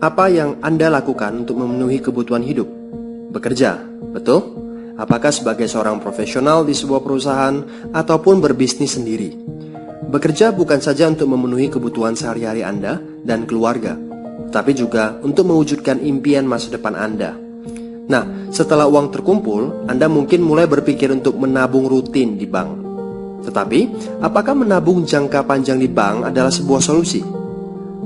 Apa yang Anda lakukan untuk memenuhi kebutuhan hidup? Bekerja, betul? Apakah sebagai seorang profesional di sebuah perusahaan ataupun berbisnis sendiri? Bekerja bukan saja untuk memenuhi kebutuhan sehari-hari Anda dan keluarga, tapi juga untuk mewujudkan impian masa depan Anda. Nah, setelah uang terkumpul, Anda mungkin mulai berpikir untuk menabung rutin di bank. Tetapi, apakah menabung jangka panjang di bank adalah sebuah solusi?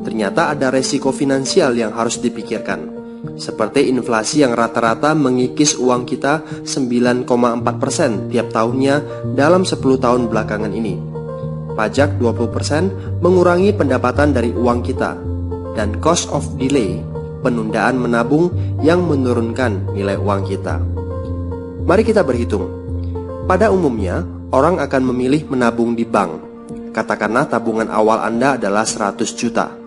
Ternyata ada resiko finansial yang harus dipikirkan, seperti inflasi yang rata-rata mengikis uang kita 9,4% tiap tahunnya dalam 10 tahun belakangan ini. Pajak 20% mengurangi pendapatan dari uang kita, dan cost of delay, penundaan menabung yang menurunkan nilai uang kita. Mari kita berhitung. Pada umumnya, orang akan memilih menabung di bank. Katakanlah tabungan awal Anda adalah 100 juta.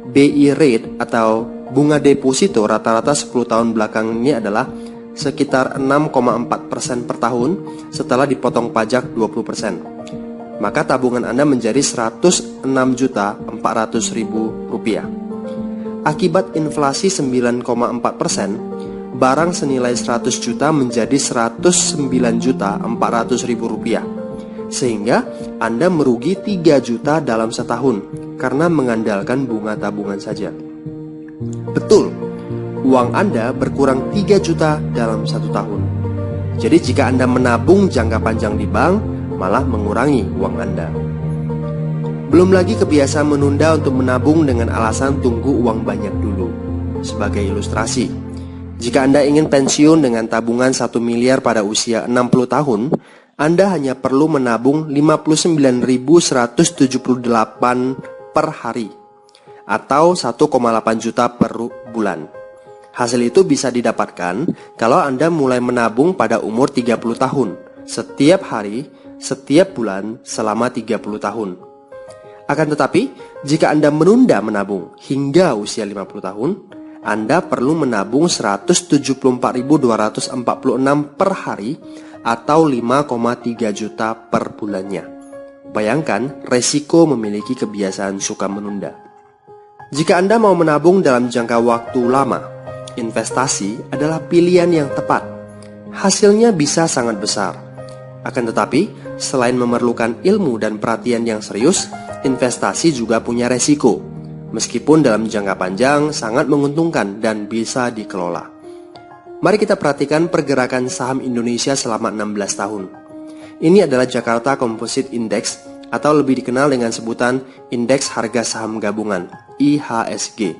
BI rate atau bunga deposito rata-rata 10 tahun belakangan ini adalah sekitar 6,4% per tahun setelah dipotong pajak 20%. Maka tabungan Anda menjadi 106.400.000 rupiah. Akibat inflasi 9,4%, barang senilai 100 juta menjadi 109.400.000 rupiah. Sehingga Anda merugi 3 juta dalam setahun karena mengandalkan bunga tabungan saja. Betul, uang Anda berkurang 3 juta dalam 1 tahun. Jadi jika Anda menabung jangka panjang di bank, malah mengurangi uang Anda. Belum lagi kebiasaan menunda untuk menabung dengan alasan tunggu uang banyak dulu. Sebagai ilustrasi, jika Anda ingin pensiun dengan tabungan 1 miliar pada usia 60 tahun, Anda hanya perlu menabung 59.178 per hari, atau 1,8 juta per bulan. Hasil itu bisa didapatkan kalau Anda mulai menabung pada umur 30 tahun, setiap hari, setiap bulan, selama 30 tahun. Akan tetapi, jika Anda menunda menabung hingga usia 50 tahun, Anda perlu menabung 174.246 per hari, atau 5,3 juta per bulannya. Bayangkan resiko memiliki kebiasaan suka menunda. Jika Anda mau menabung dalam jangka waktu lama, investasi adalah pilihan yang tepat. Hasilnya bisa sangat besar. Akan tetapi, selain memerlukan ilmu dan perhatian yang serius, investasi juga punya resiko. Meskipun dalam jangka panjang sangat menguntungkan dan bisa dikelola. Mari kita perhatikan pergerakan saham Indonesia selama 16 tahun. Ini adalah Jakarta Composite Index atau lebih dikenal dengan sebutan Indeks Harga Saham Gabungan, IHSG.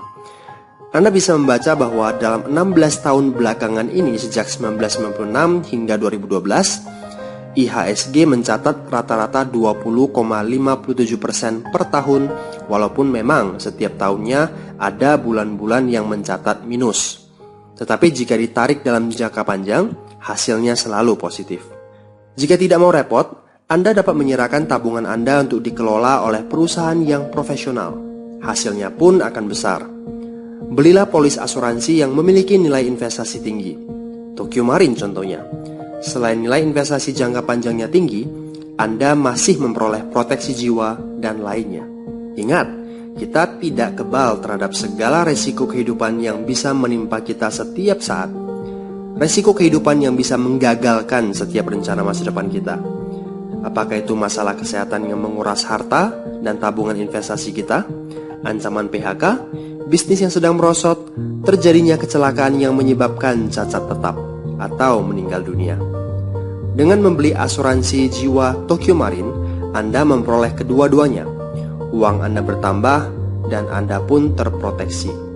Anda bisa membaca bahwa dalam 16 tahun belakangan ini sejak 1996 hingga 2012, IHSG mencatat rata-rata 20,57% per tahun, walaupun memang setiap tahunnya ada bulan-bulan yang mencatat minus. Tetapi jika ditarik dalam jangka panjang, hasilnya selalu positif. Jika tidak mau repot, Anda dapat menyerahkan tabungan Anda untuk dikelola oleh perusahaan yang profesional. Hasilnya pun akan besar. Belilah polis asuransi yang memiliki nilai investasi tinggi. Tokio Marine contohnya. Selain nilai investasi jangka panjangnya tinggi, Anda masih memperoleh proteksi jiwa dan lainnya. Ingat, kita tidak kebal terhadap segala resiko kehidupan yang bisa menimpa kita setiap saat. Resiko kehidupan yang bisa menggagalkan setiap rencana masa depan kita. Apakah itu masalah kesehatan yang menguras harta dan tabungan investasi kita, ancaman PHK, bisnis yang sedang merosot, terjadinya kecelakaan yang menyebabkan cacat tetap, atau meninggal dunia. Dengan membeli asuransi jiwa Tokio Marine, Anda memperoleh kedua-duanya. Uang Anda bertambah dan Anda pun terproteksi.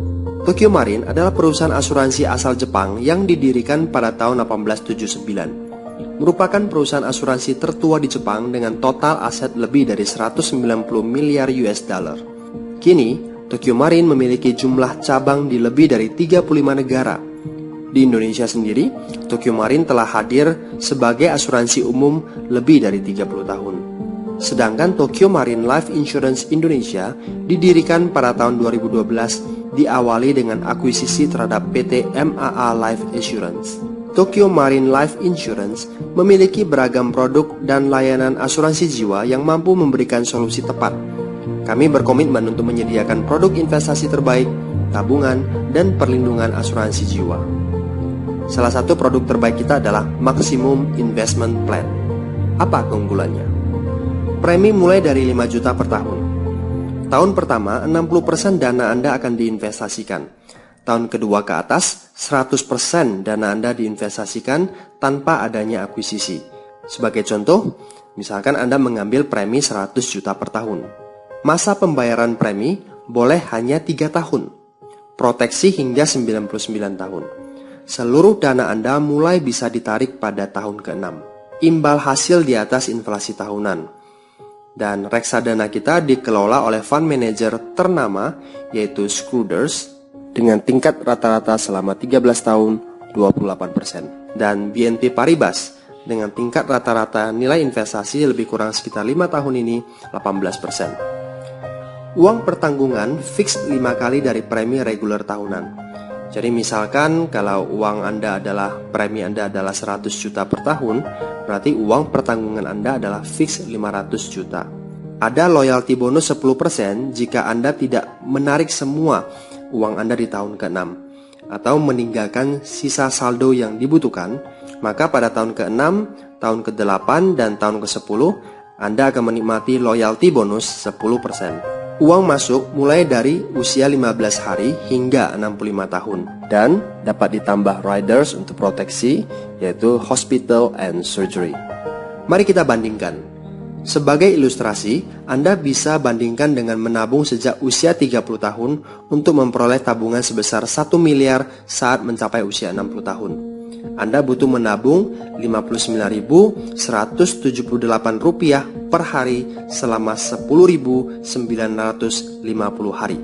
Tokio Marine adalah perusahaan asuransi asal Jepang yang didirikan pada tahun 1879. Merupakan perusahaan asuransi tertua di Jepang dengan total aset lebih dari 190 miliar US dollar. Kini, Tokio Marine memiliki jumlah cabang di lebih dari 35 negara. Di Indonesia sendiri, Tokio Marine telah hadir sebagai asuransi umum lebih dari 30 tahun. Sedangkan Tokio Marine Life Insurance Indonesia didirikan pada tahun 2012, diawali dengan akuisisi terhadap PT MAA Life Insurance. Tokio Marine Life Insurance memiliki beragam produk dan layanan asuransi jiwa yang mampu memberikan solusi tepat. Kami berkomitmen untuk menyediakan produk investasi terbaik tabungan, dan perlindungan asuransi jiwa. Salah satu produk terbaik kita adalah Maximum Investment Plan. Apa keunggulannya? Premi mulai dari 5 juta per tahun. Tahun pertama, 60% dana Anda akan diinvestasikan. Tahun kedua ke atas, 100% dana Anda diinvestasikan tanpa adanya akuisisi. Sebagai contoh, misalkan Anda mengambil premi 100 juta per tahun. Masa pembayaran premi boleh hanya 3 tahun. Proteksi hingga 99 tahun. Seluruh dana Anda mulai bisa ditarik pada tahun ke-6. Imbal hasil di atas inflasi tahunan. Dan reksadana kita dikelola oleh fund manager ternama yaitu Schroders dengan tingkat rata-rata selama 13 tahun 28%. Dan BNP Paribas dengan tingkat rata-rata nilai investasi lebih kurang sekitar 5 tahun ini 18%. Uang pertanggungan fix 5 kali dari premi reguler tahunan. Jadi misalkan kalau premi Anda adalah 100 juta per tahun, berarti uang pertanggungan Anda adalah fix 500 juta. Ada loyalty bonus 10% jika Anda tidak menarik semua uang Anda di tahun ke-6 atau meninggalkan sisa saldo yang dibutuhkan, maka pada tahun ke-6, tahun ke-8, dan tahun ke-10 Anda akan menikmati loyalty bonus 10%. Uang masuk mulai dari usia 15 hari hingga 65 tahun dan dapat ditambah riders untuk proteksi yaitu hospital and surgery. Mari kita bandingkan. Sebagai ilustrasi, Anda bisa bandingkan dengan menabung sejak usia 30 tahun untuk memperoleh tabungan sebesar 1 miliar saat mencapai usia 60 tahun. Anda butuh menabung Rp59.178 per hari selama 10.950 hari.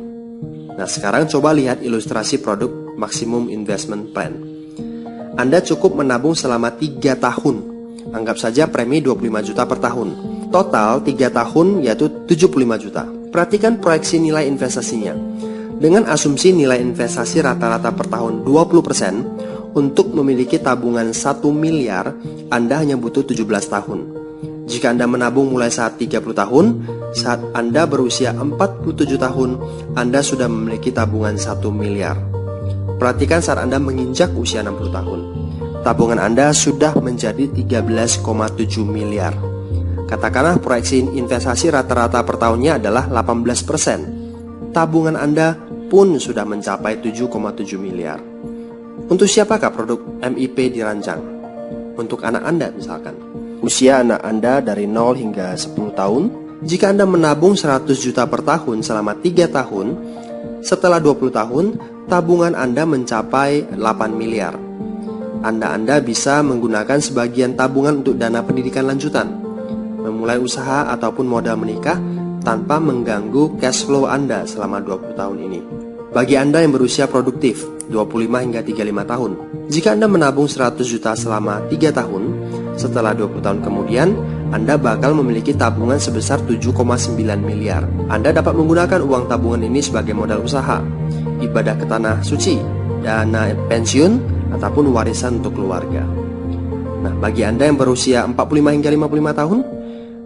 Nah, sekarang coba lihat ilustrasi produk Maximum Investment Plan. Anda cukup menabung selama 3 tahun. Anggap saja premi 25 juta per tahun. Total 3 tahun yaitu 75 juta. Perhatikan proyeksi nilai investasinya. Dengan asumsi nilai investasi rata-rata per tahun 20%, untuk memiliki tabungan 1 miliar, Anda hanya butuh 17 tahun. Jika Anda menabung mulai saat 30 tahun, saat Anda berusia 47 tahun, Anda sudah memiliki tabungan 1 miliar. Perhatikan saat Anda menginjak usia 60 tahun. Tabungan Anda sudah menjadi 13,7 miliar. Katakanlah proyeksi investasi rata-rata per tahunnya adalah 18%. Tabungan Anda pun sudah mencapai 7,7 miliar. Untuk siapakah produk MIP dirancang? Untuk anak Anda misalkan. Usia anak Anda dari 0 hingga 10 tahun. Jika Anda menabung 100 juta per tahun selama 3 tahun, setelah 20 tahun, tabungan Anda mencapai 8 miliar. Anda bisa menggunakan sebagian tabungan untuk dana pendidikan lanjutan, memulai usaha ataupun modal menikah tanpa mengganggu cash flow Anda selama 20 tahun ini. Bagi Anda yang berusia produktif, 25 hingga 35 tahun, jika Anda menabung 100 juta selama 3 tahun, setelah 20 tahun kemudian, Anda bakal memiliki tabungan sebesar 7,9 miliar. Anda dapat menggunakan uang tabungan ini sebagai modal usaha, ibadah ke tanah suci, dana pensiun, ataupun warisan untuk keluarga. Nah, bagi Anda yang berusia 45 hingga 55 tahun,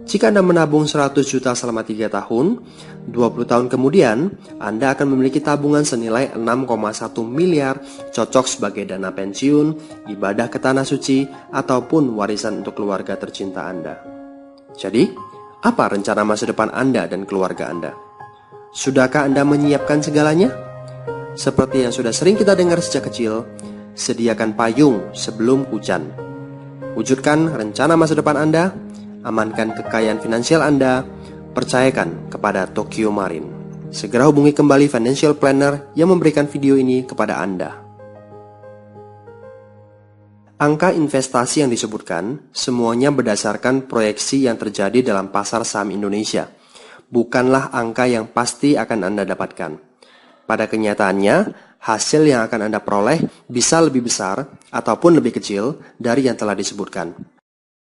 jika Anda menabung 100 juta selama 3 tahun, 20 tahun kemudian, Anda akan memiliki tabungan senilai 6,1 miliar cocok sebagai dana pensiun, ibadah ke tanah suci, ataupun warisan untuk keluarga tercinta Anda. Jadi, apa rencana masa depan Anda dan keluarga Anda? Sudahkah Anda menyiapkan segalanya? Seperti yang sudah sering kita dengar sejak kecil, sediakan payung sebelum hujan. Wujudkan rencana masa depan Anda, amankan kekayaan finansial Anda, percayakan kepada Tokio Marine. Segera hubungi kembali financial planner yang memberikan video ini kepada Anda. Angka investasi yang disebutkan semuanya berdasarkan proyeksi yang terjadi dalam pasar saham Indonesia, bukanlah angka yang pasti akan Anda dapatkan. Pada kenyataannya, hasil yang akan Anda peroleh bisa lebih besar ataupun lebih kecil dari yang telah disebutkan.